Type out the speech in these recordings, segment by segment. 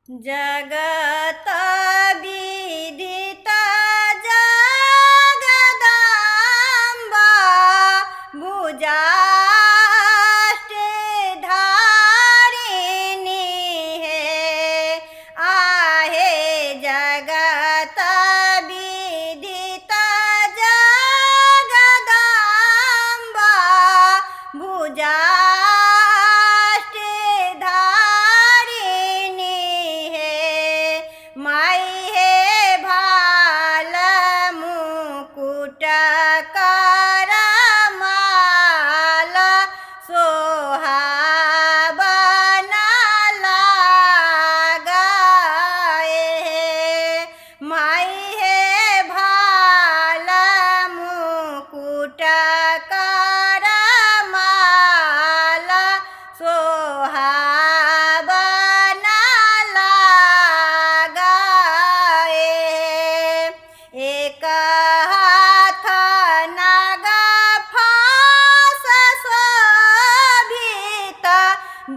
जगत विदिता जगदाम्बा भुजाष्टधारिणी है। आहे जगत विदिता जगदाम्बा भुजा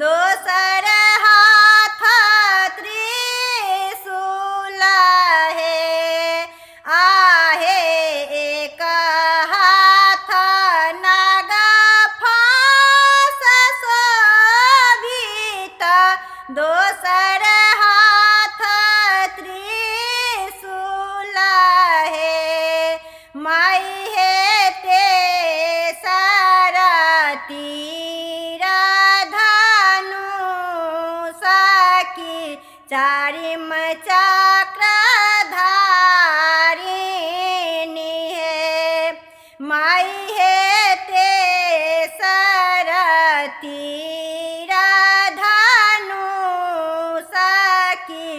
दोसर हाथ त्रिशूल है। आहे एक हाथ नाग फांस शोभित दोसर हाथ त्रिशूल है। माई है ते सरती चारिम चक्रधारिणी है। माई है ते सरती धनुष की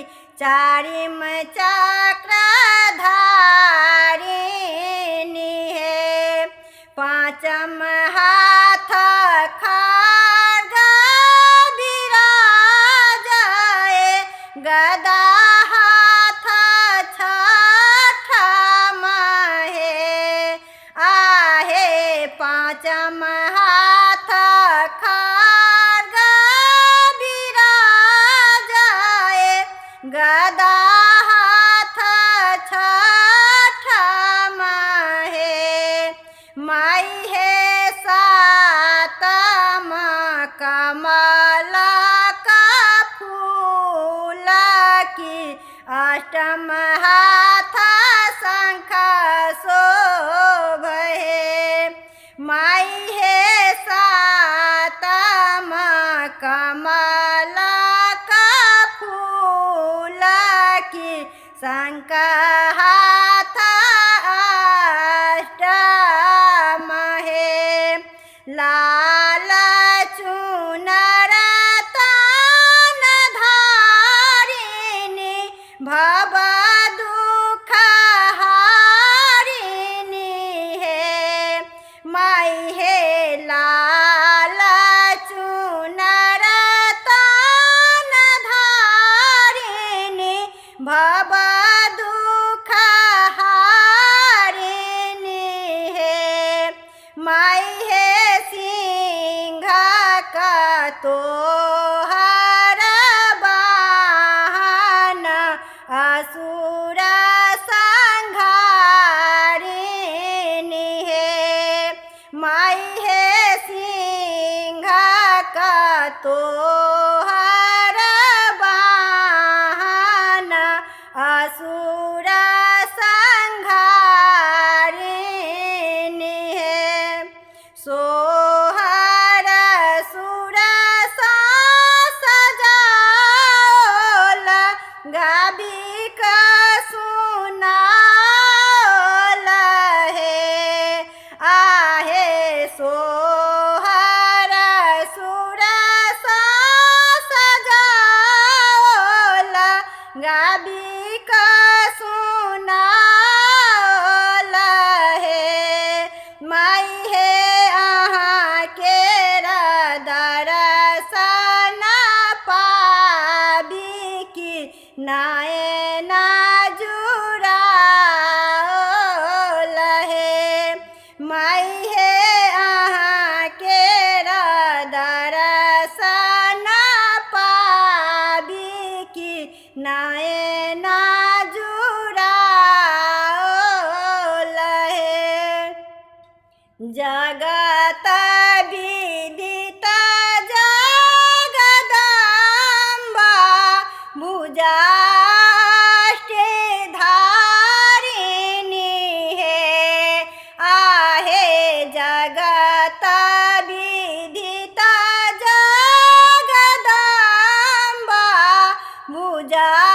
चारिम चक्रधारिणी है। पांचम हाथ गदा हाथ छठम है। आहे पांचम हाथ खड्ग विराजाए गदा हाथ छठम है। माई है सातम कमल अष्टम हाथ शंख शोभे। माई है सातम कमल का फूल की शंख हाथ अष्टम है। लाल चुनर भव दुख हारिणी है। माई है लाल चुनर तन धारिणी भव दुख हारिणी है। माई है सिंह का तो असुर संहारिणी है। माई है सिंह का तो वाहन असुर संहारिणी है। सोहर सुर सजाओल गाबी सुनाल है। आहे सोहर सुर सजाओल गाबी सुनाल है। माई है अहाँ के दर्शन पाबी की नयन जुड़ाओल है। माई है अहाँ के दर्शन पाबी की नयना जुड़ावल है। जगत विदित जगदम्बा भुजाष्टधारिणी है। आहे जगत विदित जगदम्बा भुजाष्टधारिणी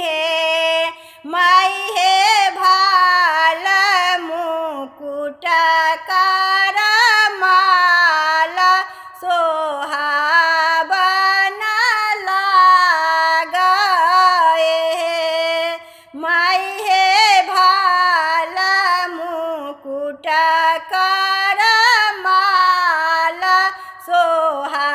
है। माई है भाल मुकुट कर माला सोहावन लागे है। माई है भाल मुकुट कर माला सोहा